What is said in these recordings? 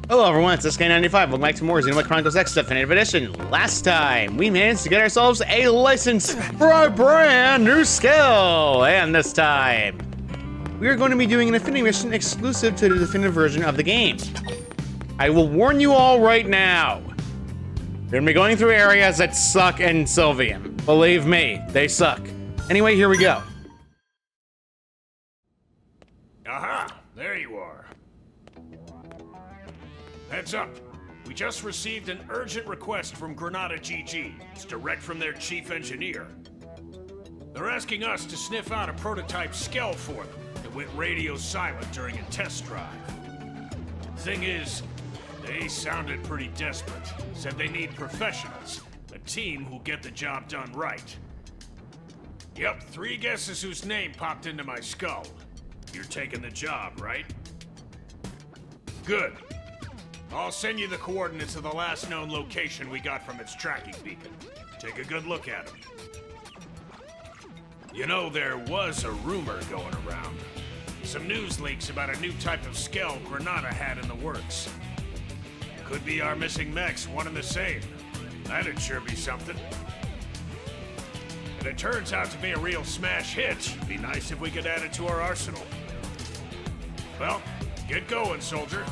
Hello everyone, it's Skell95. Welcome back to more Xenoblade Chronicles X Definitive Edition. Last time, we managed to get ourselves a license for our brand new Skell. And this time, we are going to be doing an Affinity mission exclusive to the definitive version of the game. I will warn you all right now. We're going to be going through areas that suck in Sylvian. Believe me, they suck. Anyway, here we go. Aha! There you are. Heads up. We just received an urgent request from Granada GG. It's direct from their chief engineer. They're asking us to sniff out a prototype Skell for them that went radio silent during a test drive. Thing is, they sounded pretty desperate. Said they need professionals, a team who'll get the job done right. Yep, 3 guesses whose name popped into my skull. You're taking the job, right? Good. I'll send you the coordinates of the last known location we got from its tracking beacon. Take a good look at them. You know, there was a rumor going around. Some news leaks about a new type of Skell Granada had in the works. Could be our missing mechs, one and the same. That'd sure be something. And it turns out to be a real smash hit. Be nice if we could add it to our arsenal. Well, get going, soldier.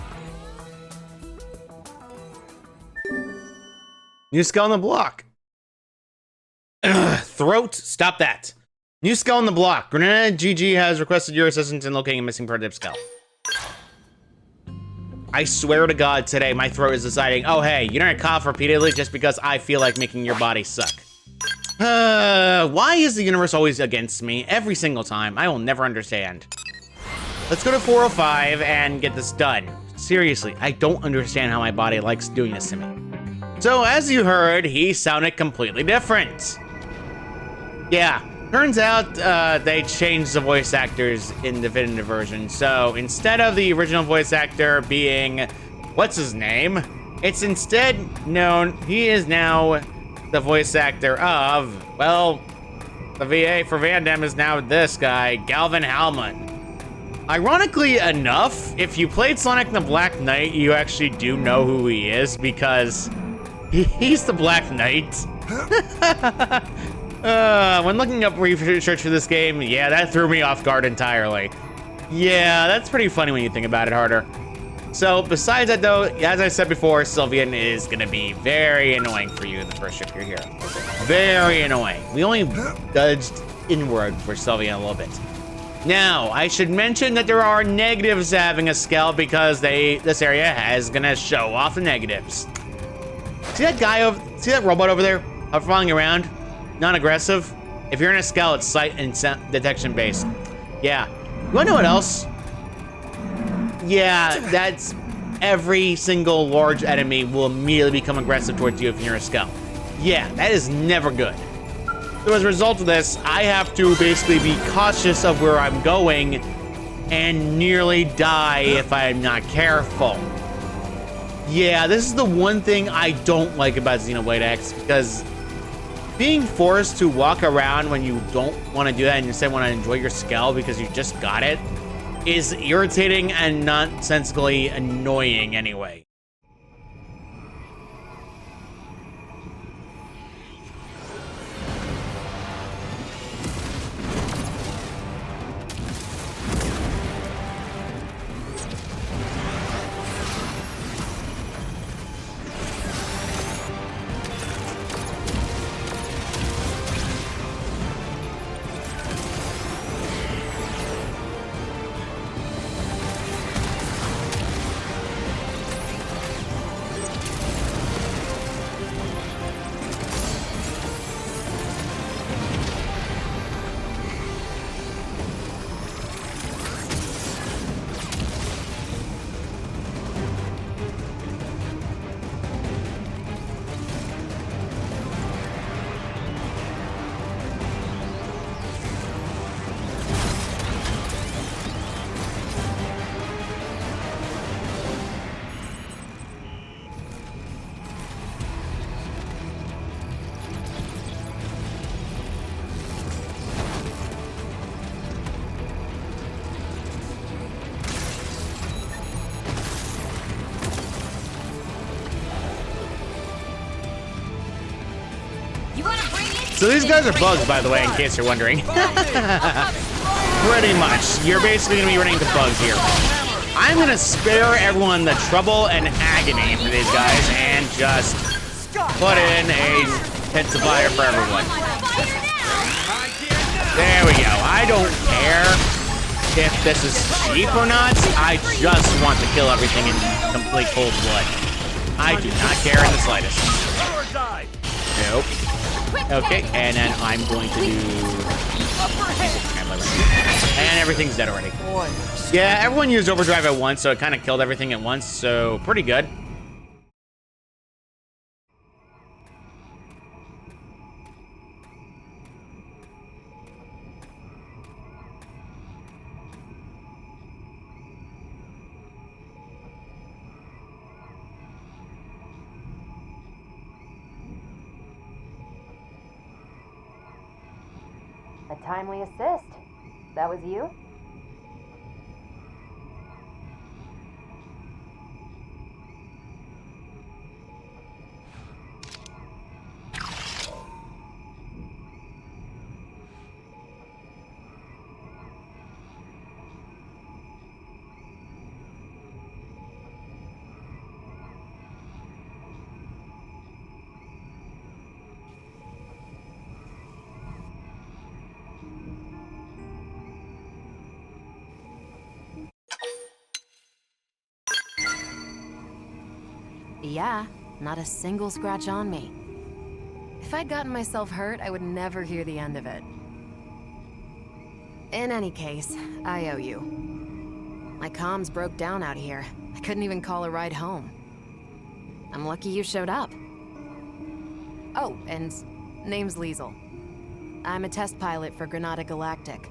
New Skell on the block. Throat, stop that. New Skell on the block. Granada GG has requested your assistance in locating a missing prototype Skell. I swear to God today my throat is deciding, oh hey, you're gonna cough repeatedly just because I feel like making your body suck. Why is the universe always against me every single time? I will never understand. Let's go to 405 and get this done. Seriously, I don't understand how my body likes doing this to me. So, as you heard, he sounded completely different. Yeah, turns out they changed the voice actors in the definitive version. So, instead of the original voice actor being, what's his name? It's instead known, he is now the voice actor of, well, the VA for Van Damme is now this guy, Galvin Halman. Ironically enough, if you played Sonic the Black Knight, you actually do know who he is because he's the Black Knight. When looking up research for this game, yeah, that threw me off guard entirely. Yeah, that's pretty funny when you think about it harder. So, besides that though, as I said before, Sylvian is gonna be very annoying for you in the first trip you're here. Very annoying. We only dodged inward for Sylvian a little bit. Now, I should mention that there are negatives to having a Skell because this area is gonna show off the negatives. See that guy see that robot over there? Flying around? Non-aggressive? If you're in a Skell, it's sight and sound detection based. Yeah. You wanna know what else? Yeah, that's every single large enemy will immediately become aggressive towards you if you're a Skell. Yeah, that is never good. So as a result of this, I have to basically be cautious of where I'm going and nearly die if I'm not careful. Yeah, this is the one thing I don't like about Xenoblade X, because being forced to walk around when you don't want to do that and instead want to enjoy your Skell because you just got it is irritating and nonsensically annoying anyway. So these guys are bugs, by the way, in case you're wondering. Pretty much. You're basically going to be running into bugs here. I'm going to spare everyone the trouble and agony for these guys and just put in a intensifier for everyone. There we go. I don't care if this is cheap or not. I just want to kill everything in complete cold blood. I do not care in the slightest. Nope. Okay, and then I'm going to do... And everything's dead already. Yeah, everyone used overdrive at once, so it kind of killed everything at once, so pretty good. A timely assist. That was you? Yeah, not a single scratch on me. If I'd gotten myself hurt, I would never hear the end of it. In any case, I owe you. My comms broke down out here. I couldn't even call a ride home. I'm lucky you showed up. Oh, and name's Liesel. I'm a test pilot for Granada Galactic.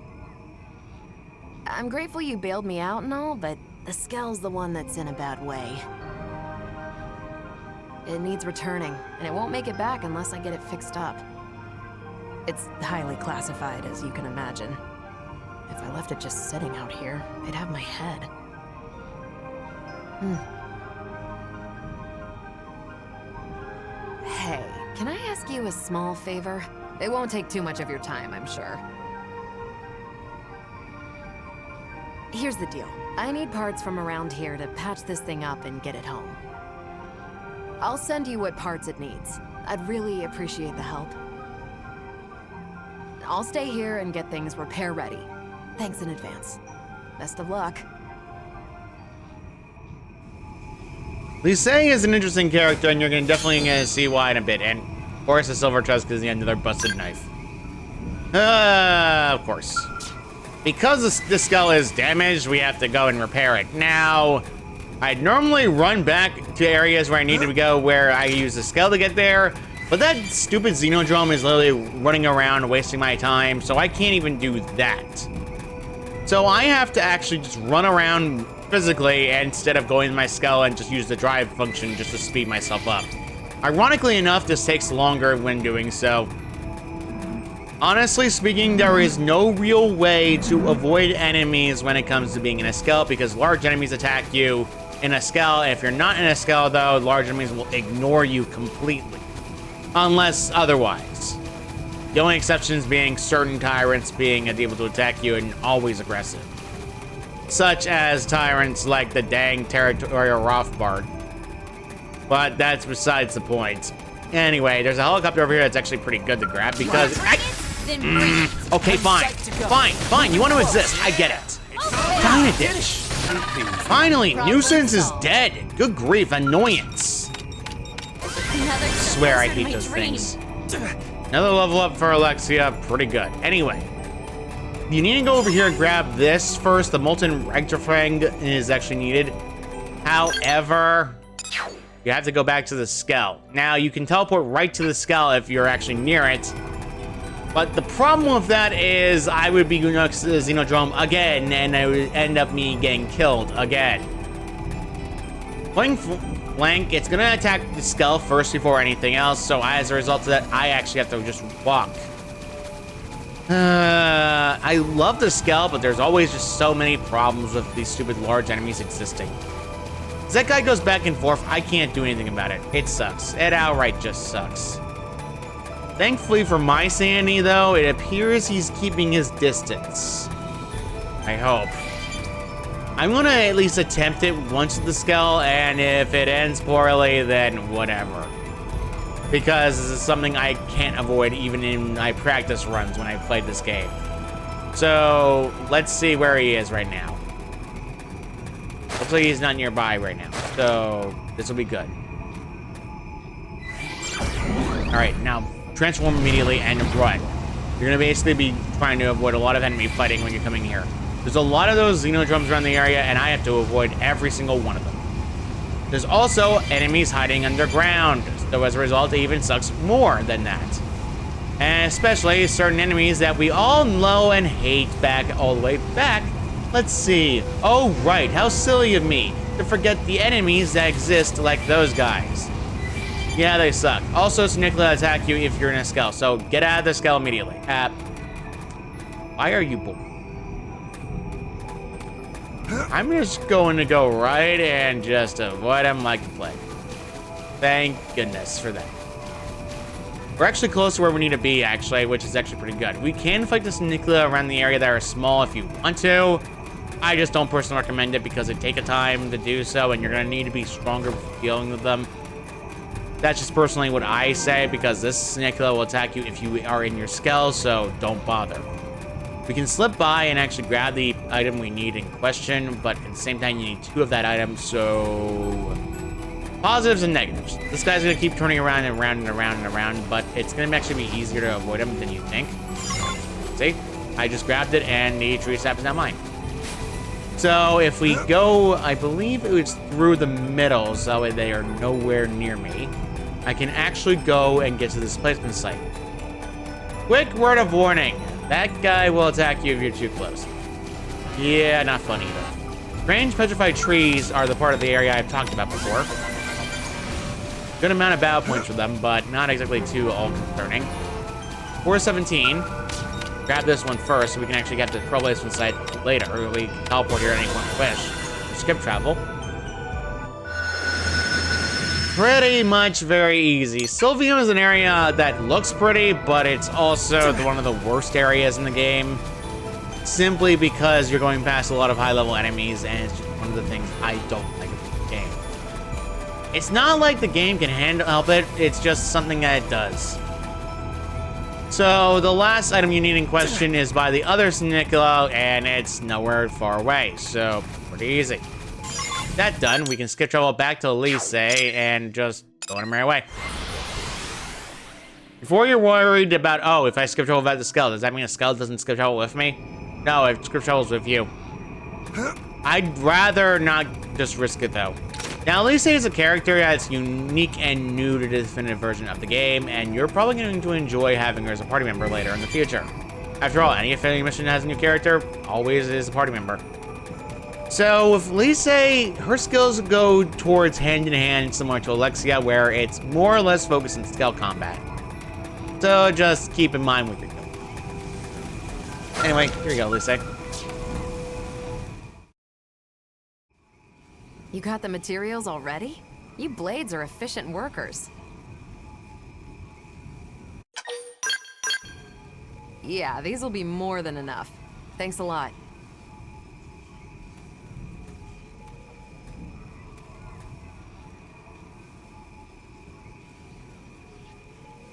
I'm grateful you bailed me out and all, but the Skell's the one that's in a bad way. It needs returning, and it won't make it back unless I get it fixed up. It's highly classified, as you can imagine. If I left it just sitting out here, they'd have my head. Hey, can I ask you a small favor? It won't take too much of your time, I'm sure. Here's the deal. I need parts from around here to patch this thing up and get it home. I'll send you what parts it needs. I'd really appreciate the help. I'll stay here and get things repair ready. Thanks in advance. Best of luck. Liu Sang is an interesting character, and you're definitely gonna see why in a bit. And of course, the silver chest because another busted knife. Of course. Because the skull is damaged, we have to go and repair it. Now, I'd normally run back to areas where I need to go, where I use the Skell to get there, but that stupid Xenodrome is literally running around, wasting my time, so I can't even do that. So I have to actually just run around physically instead of going to my Skell and just use the drive function just to speed myself up. Ironically enough, this takes longer when doing so. Honestly speaking, there is no real way to avoid enemies when it comes to being in a Skell, because large enemies attack you in a Skell. If you're not in a Skell, though, large enemies will ignore you completely, unless otherwise. The only exceptions being certain tyrants being able to attack you and always aggressive, such as tyrants like the dang territorial Rothbard. But that's besides the point. Anyway, there's a helicopter over here that's actually pretty good to grab because... okay, fine. You want to exist. I get it. Dyna Dish. Finally, Nuisance is dead. Good grief, annoyance. I swear I hate those things. Another level up for Alexia. Pretty good. Anyway, you need to go over here and grab this first. The Molten Rectifang is actually needed. However, you have to go back to the Skell. Now, you can teleport right to the Skell if you're actually near it. But the problem with that is I would be going next to the Xenodrome again, and it would end up me getting killed again. Point blank, it's gonna attack the Skell first before anything else, so as a result of that, I actually have to just walk. I love the Skell, but there's always just so many problems with these stupid large enemies existing. As that guy goes back and forth, I can't do anything about it. It sucks. It outright just sucks. Thankfully for my sanity, though, it appears he's keeping his distance. I hope. I'm gonna at least attempt it once with the Skell, and if it ends poorly, then whatever. Because this is something I can't avoid even in my practice runs when I played this game. So, let's see where he is right now. Looks like he's not nearby right now, so this will be good. Alright, now transform immediately and run. You're gonna basically be trying to avoid a lot of enemy fighting when you're coming here. There's a lot of those Xenodrums around the area, and I have to avoid every single one of them. There's also enemies hiding underground, so as a result, it even sucks more than that. And especially certain enemies that we all know and hate back all the way back. Let's see. Oh, right, how silly of me to forget the enemies that exist like those guys. Yeah, they suck. Also, Snickla attack you if you're in a Skell, so get out of the Skell immediately. Why are you born? I'm just going to go right and just avoid him like the plague. Thank goodness for that. We're actually close to where we need to be, actually, which is actually pretty good. We can fight the Snickla around the area that are small if you want to. I just don't personally recommend it because it takes a time to do so, and you're going to need to be stronger dealing with them. That's just personally what I say, because this Snickla will attack you if you are in your Skell, so don't bother. We can slip by and actually grab the item we need in question, but at the same time, you need 2 of that item, so... Positives and negatives. This guy's gonna keep turning around and around and around and around, but it's gonna actually be easier to avoid him than you think. See? I just grabbed it, and the tree sap is now mine. So if we go, I believe it was through the middle, so they are nowhere near me. I can actually go and get to this placement site. Quick word of warning. That guy will attack you if you're too close. Yeah, not fun either. Strange petrified trees are the part of the area I've talked about before. Good amount of battle points for them, but not exactly too all-concerning. 417. Grab this one first so we can actually get to the placement site later. Or we can teleport here at any point we wish. Skip travel. Pretty much very easy. Sylvium is an area that looks pretty, but it's also one of the worst areas in the game. Simply because you're going past a lot of high-level enemies, and it's just one of the things I don't like about the game. It's not like the game can help it, it's just something that it does. So, the last item you need in question is by the other Snickla, and it's nowhere far away, so pretty easy. That done, we can skip travel back to Elise and just go on our merry way. Before you're worried about, oh, if I skip travel back to Skell, does that mean a Skell doesn't skip travel with me? No, it skip travels with you. I'd rather not just risk it, though. Now, Elise is a character that's unique and new to the definitive version of the game, and you're probably going to enjoy having her as a party member later in the future. After all, any Affinity mission that has a new character always is a party member. So with Elise, her skills go towards hand-in-hand, similar to Alexia, where it's more or less focused on Skell combat. So just keep in mind what you're doing. Anyway, here you go, Elise. You got the materials already? You blades are efficient workers. Yeah, these will be more than enough. Thanks a lot.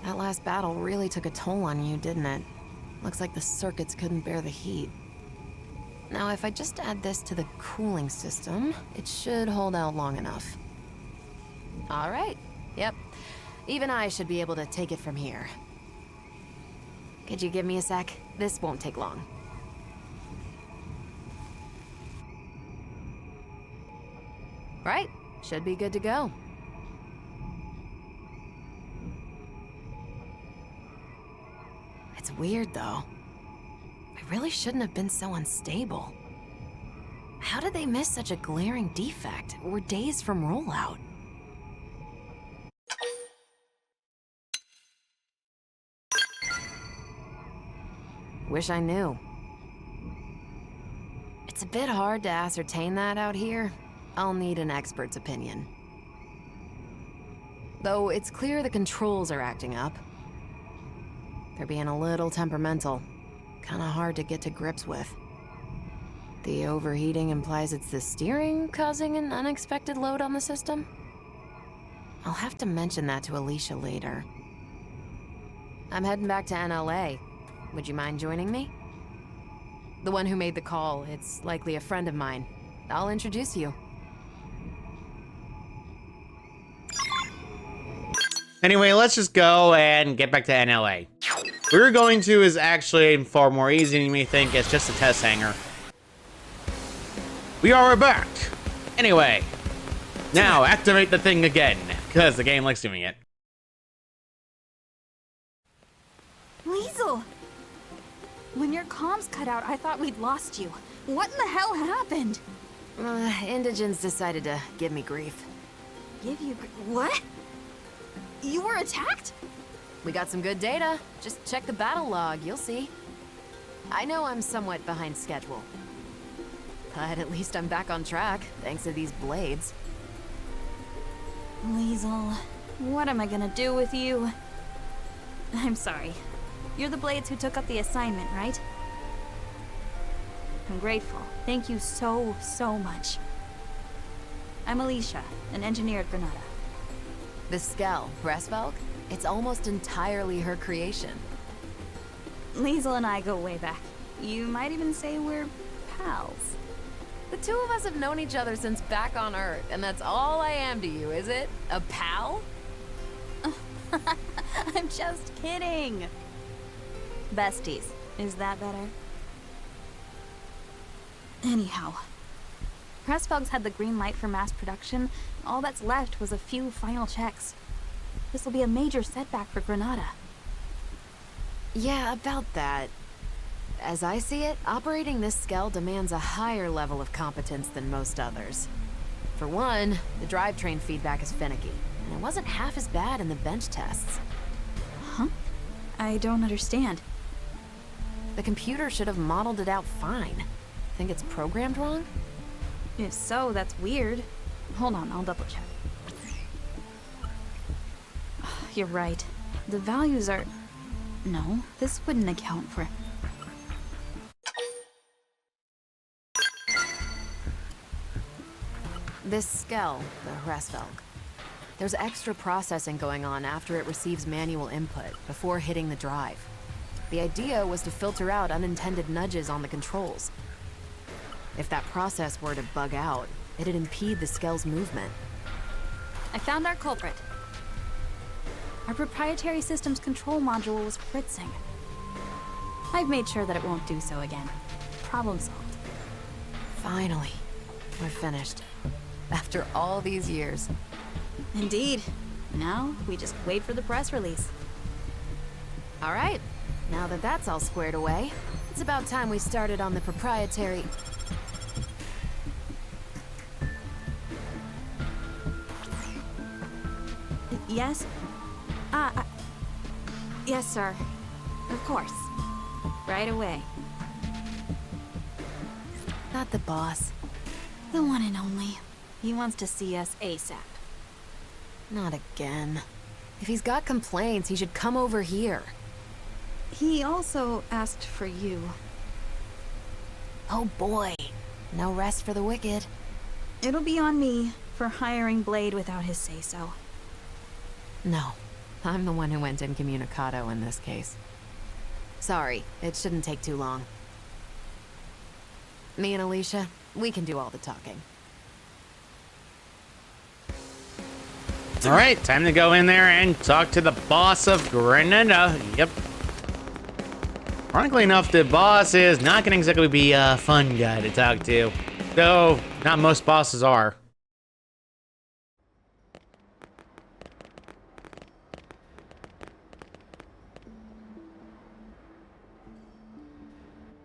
That last battle really took a toll on you, didn't it? Looks like the circuits couldn't bear the heat. Now, if I just add this to the cooling system, it should hold out long enough. All right. Yep. Even I should be able to take it from here. Could you give me a sec? This won't take long. Right. Should be good to go. It's weird, though. I really shouldn't have been so unstable. How did they miss such a glaring defect? We're days from rollout. Wish I knew. It's a bit hard to ascertain that out here. I'll need an expert's opinion. Though it's clear the controls are acting up. They're being a little temperamental. Kinda hard to get to grips with. The overheating implies it's the steering causing an unexpected load on the system? I'll have to mention that to Alicia later. I'm heading back to NLA. Would you mind joining me? The one who made the call, it's likely a friend of mine. I'll introduce you. Anyway, let's just go and get back to NLA. Where we're going to is actually far more easy than you may think. It's just a test hangar. We are back. Anyway, now activate the thing again, because the game likes doing it. Liesel! When your comms cut out, I thought we'd lost you. What in the hell happened? Indigens decided to give me grief. Give you... what? You were attacked? We got some good data. Just check the battle log, you'll see. I know I'm somewhat behind schedule. But at least I'm back on track, thanks to these blades. Liesel, what am I gonna do with you? I'm sorry. You're the Blades who took up the assignment, right? I'm grateful. Thank you so, so much. I'm Alicia, an engineer at Granada. The Skell, Breastvelk, it's almost entirely her creation. Liesel and I go way back. You might even say we're pals. The two of us have known each other since back on Earth, and that's all I am to you, is it? A pal? I'm just kidding. Besties. Is that better? Anyhow, Pressfelg's had the green light for mass production. All that's left was a few final checks. This will be a major setback for Granada. Yeah, about that. As I see it, operating this Skell demands a higher level of competence than most others. For one, the drivetrain feedback is finicky, and it wasn't half as bad in the bench tests. Huh? I don't understand. The computer should have modeled it out fine. Think it's programmed wrong? If so, that's weird. Hold on, I'll double check. You're right. The values are... No, this wouldn't account for... This Skell, the Breastvelk. There's extra processing going on after it receives manual input, before hitting the drive. The idea was to filter out unintended nudges on the controls. If that process were to bug out, it'd impede the Skell's movement. I found our culprit. Our proprietary systems control module was fritzing. I've made sure that it won't do so again. Problem solved. Finally, we're finished. After all these years. Indeed. Now, we just wait for the press release. All right, now that that's all squared away, it's about time we started on the proprietary... Yes? Yes, sir. Of course. Right away. Not the boss. The one and only. He wants to see us ASAP. Not again. If he's got complaints, he should come over here. He also asked for you. Oh boy. No rest for the wicked. It'll be on me for hiring Blade without his say-so. No. I'm the one who went incommunicado in this case. Sorry, it shouldn't take too long. Me and Alicia, we can do all the talking. All right, time to go in there and talk to the boss of Granada. Yep. Ironically enough, the boss is not going to exactly be a fun guy to talk to. Though, not most bosses are.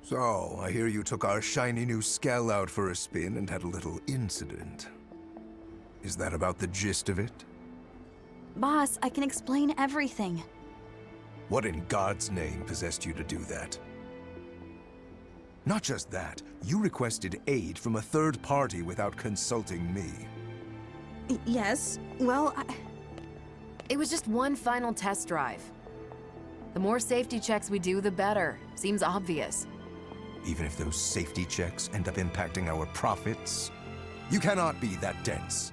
So, I hear you took our shiny new Skell out for a spin and had a little incident. Is that about the gist of it? Boss, I can explain everything. What in God's name possessed you to do that? Not just that, you requested aid from a third party without consulting me. Yes, well, It was just one final test drive. The more safety checks we do, the better. Seems obvious. Even if those safety checks end up impacting our profits, you cannot be that dense.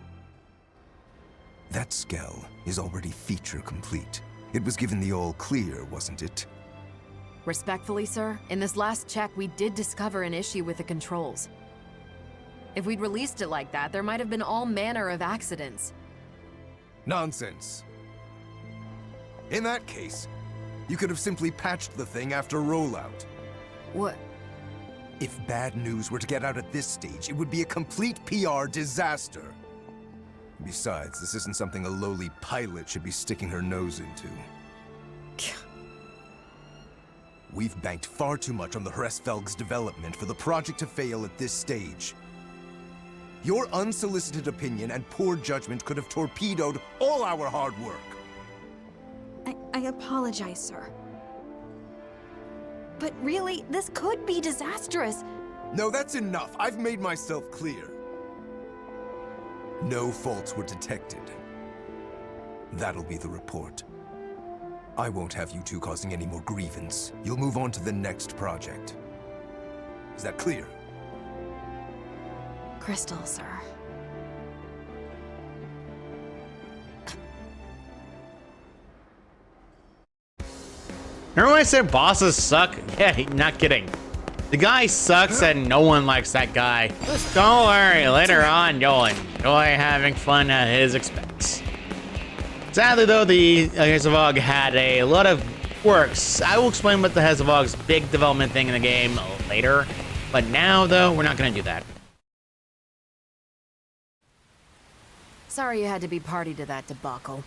That Skell is already feature complete. It was given the all clear, wasn't it? Respectfully, sir, in this last check, we did discover an issue with the controls. If we'd released it like that, there might have been all manner of accidents. Nonsense. In that case, you could have simply patched the thing after rollout. What? If bad news were to get out at this stage, it would be a complete PR disaster. Besides, this isn't something a lowly pilot should be sticking her nose into. We've banked far too much on the Hresvelg's development for the project to fail at this stage. Your unsolicited opinion and poor judgment could have torpedoed all our hard work. I apologize, sir. But really, this could be disastrous. No, that's enough. I've made myself clear. No faults were detected. That'll be the report. I won't have you two causing any more grievance. You'll move on to the next project. Is that clear? Crystal, sir. Remember when I said bosses suck? Yeah, not kidding. The guy sucks and no one likes that guy. Just don't worry, later on you'll enjoy having fun at his expense. Sadly though, the Hesevog had a lot of quirks. I will explain what the Hesevog's big development thing in the game later. But now though, we're not gonna do that. Sorry you had to be party to that debacle.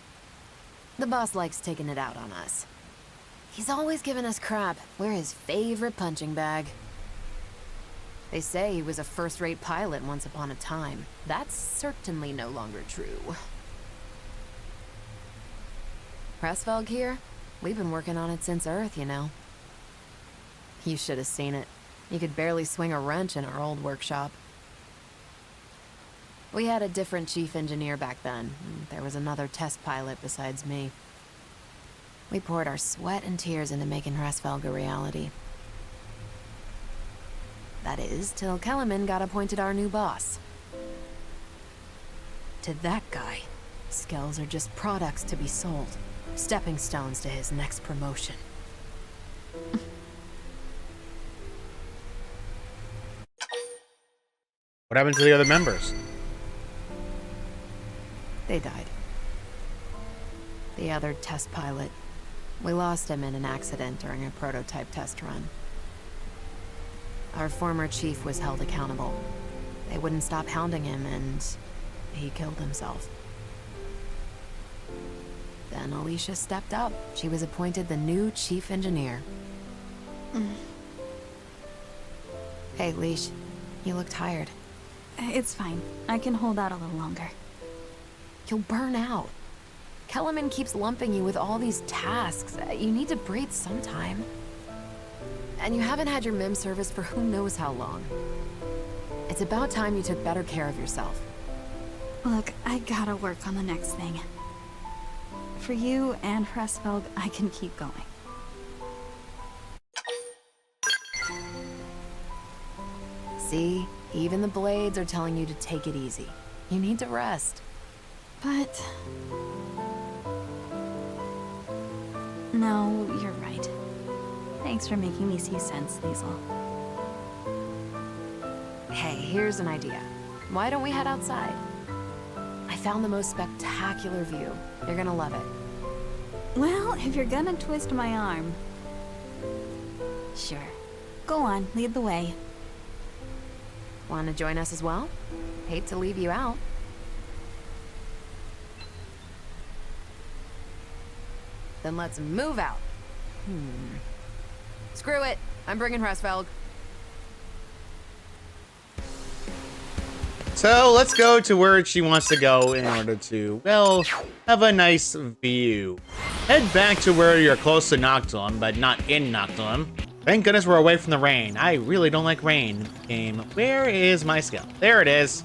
The boss likes taking it out on us. He's always giving us crap. We're his favorite punching bag. They say he was a first-rate pilot once upon a time. That's certainly no longer true. Hresvelg here? We've been working on it since Earth, you know. You should have seen it. You could barely swing a wrench in our old workshop. We had a different chief engineer back then. There was another test pilot besides me. We poured our sweat and tears into making Hresvelg a reality. That is, till Kellerman got appointed our new boss. To that guy, Skells are just products to be sold. Stepping stones to his next promotion. What happened to the other members? They died. The other test pilot. We lost him in an accident during a prototype test run. Our former chief was held accountable. They wouldn't stop hounding him, and he killed himself. Then Alicia stepped up. She was appointed the new chief engineer. Hey, Leash. You look tired. It's fine. I can hold out a little longer. You'll burn out. Kellerman keeps lumping you with all these tasks. You need to breathe sometime. And you haven't had your MIM service for who knows how long. It's about time you took better care of yourself. Look, I gotta work on the next thing. For you and Hresvelg, I can keep going. See? Even the blades are telling you to take it easy. You need to rest. But... no, you're right. Thanks for making me see sense, Liesl. Hey, here's an idea. Why don't we head outside? I found the most spectacular view. You're gonna love it. Well, if you're gonna twist my arm... sure. Go on, lead the way. Want to join us as well? Hate to leave you out. Then let's move out. Screw it. I'm bringing Hresvelg. So let's go to where she wants to go in order to, well, have a nice view. Head back to where you're close to Noctilum, but not in Noctilum. Thank goodness we're away from the rain. I really don't like rain in the game. Where is my Skell? There it is.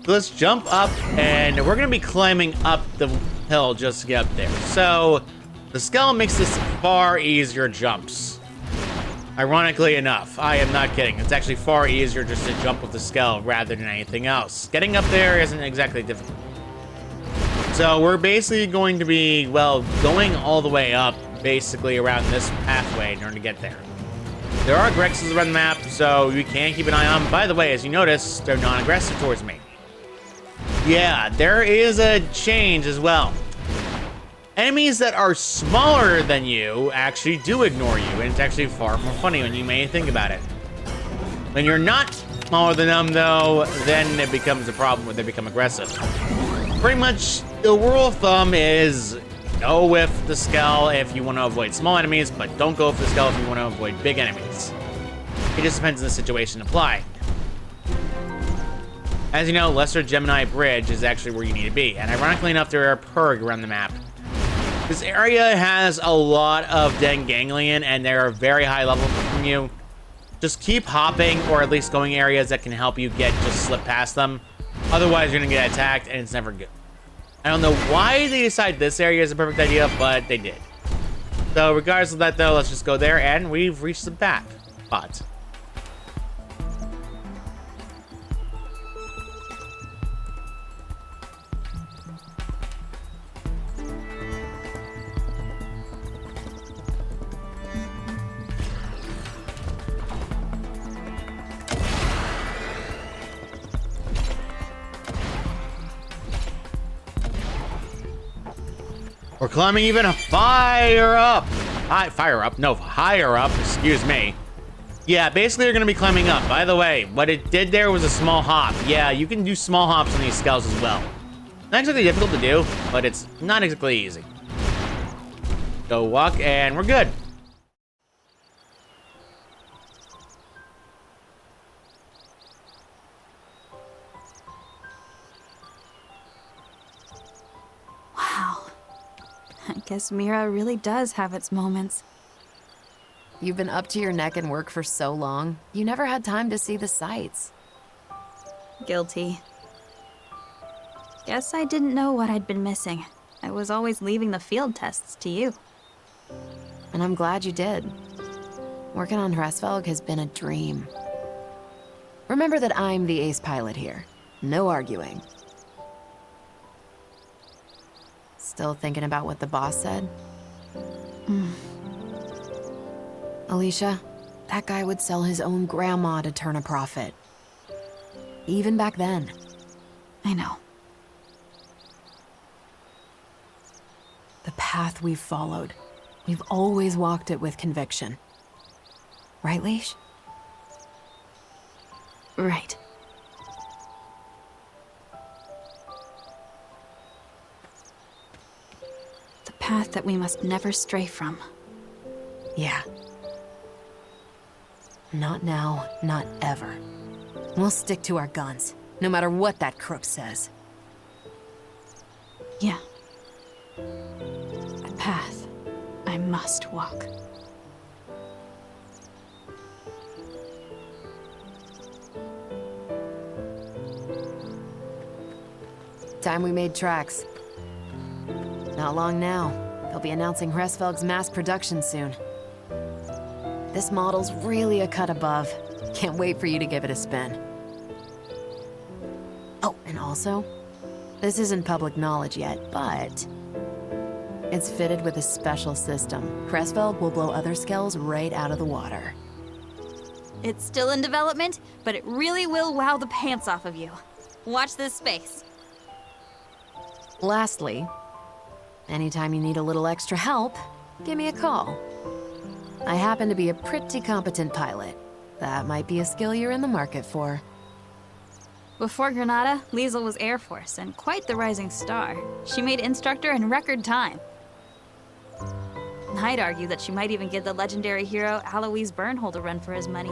So let's jump up, and we're gonna be climbing up the hill just to get up there. So The Skell makes this far easier jumps. Ironically enough, I am not kidding. It's actually far easier just to jump with the Skell rather than anything else. Getting up there isn't exactly difficult. So we're basically going to be, well, going all the way up, basically around this pathway in order to get there. There are Grexes around the map, so you can keep an eye on them. By the way, as you notice, they're non-aggressive towards me. Yeah, there is a change as well. Enemies that are smaller than you actually do ignore you, and it's actually far more funny when you may think about it. When you're not smaller than them, though, then it becomes a problem when they become aggressive. Pretty much, the rule of thumb is go with the Skell if you want to avoid small enemies, but don't go with the Skell if you want to avoid big enemies. It just depends on the situation applied. As you know, Lesser Gemini Bridge is actually where you need to be, and ironically enough, there are Purg around the map. This area has a lot of Den Ganglion, and they're very high level from you. Just keep hopping, or at least going areas that can help you just slip past them. Otherwise, you're gonna get attacked, and it's never good. I don't know why they decided this area is a perfect idea, but they did. So regardless of that, though, let's just go there, and we've reached the back spot. We're climbing even higher up. Higher up, excuse me. Yeah, basically you're gonna be climbing up. By the way, what it did there was a small hop. Yeah, you can do small hops on these Skells as well. Not exactly difficult to do, but it's not exactly easy. Go walk, and we're good. Wow. I guess Mira really does have its moments. You've been up to your neck in work for so long, you never had time to see the sights. Guilty. Guess I didn't know what I'd been missing. I was always leaving the field tests to you. And I'm glad you did. Working on Hresvelg has been a dream. Remember that I'm the ace pilot here. No arguing. Still thinking about what the boss said? Alicia, that guy would sell his own grandma to turn a profit. Even back then. I know. The path we've followed, we've always walked it with conviction. Right, Leash? Right. The path that we must never stray from. Yeah. Not now, not ever. We'll stick to our guns, no matter what that crook says. Yeah. A path I must walk. Time we made tracks. Not long now. They'll be announcing Hresvelg's mass production soon. This model's really a cut above. Can't wait for you to give it a spin. Oh, and also, this isn't public knowledge yet, but it's fitted with a special system. Hresvelg will blow other Skells right out of the water. It's still in development, but it really will wow the pants off of you. Watch this space. Lastly, anytime you need a little extra help, give me a call. I happen to be a pretty competent pilot. That might be a skill you're in the market for. Before Granada, Liesl was Air Force and quite the rising star. She made instructor in record time. I'd argue that she might even give the legendary hero Alois Bernhold a run for his money.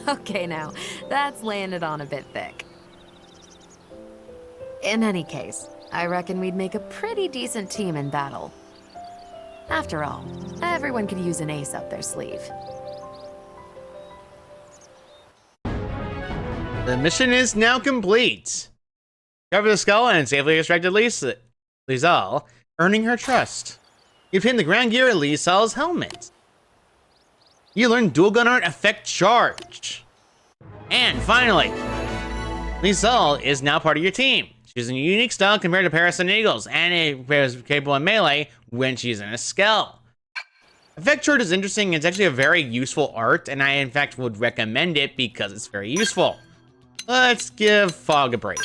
Okay now, that's laying it on a bit thick. In any case, I reckon we'd make a pretty decent team in battle. After all, everyone could use an ace up their sleeve. The mission is now complete. Cover the Skell and safely extracted Liesl, earning her trust. You obtain the ground gear Lee Sal's helmet. You learn dual gun art effect charge. And finally, Lee Sal is now part of your team. She's a unique style compared to Paris and Eagles, and is capable in melee when she's in a Skell. Effect charge is interesting. It's actually a very useful art, and I in fact would recommend it because it's very useful. Let's give Fog a break.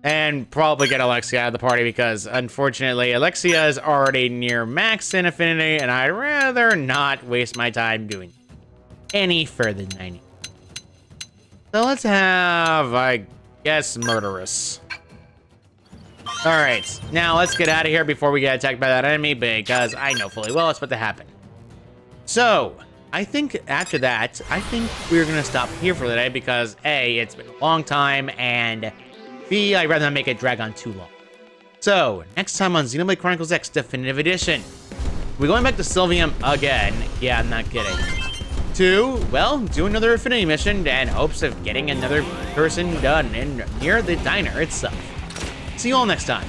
And probably get Alexia out of the party because, unfortunately, Alexia is already near max in affinity, and I'd rather not waste my time doing any further than I need. So let's have, I guess, Murderous. Alright, now let's get out of here before we get attacked by that enemy, because I know fully well it's about to happen. So, I think after that, we're gonna stop here for the day because A, it's been a long time, and B, I'd rather not make it drag on too long. So, next time on Xenoblade Chronicles X Definitive Edition, we're going back to Sylvium again. Yeah, I'm not kidding. To, well, do another affinity mission and hopes of getting another person done near the diner itself. See you all next time.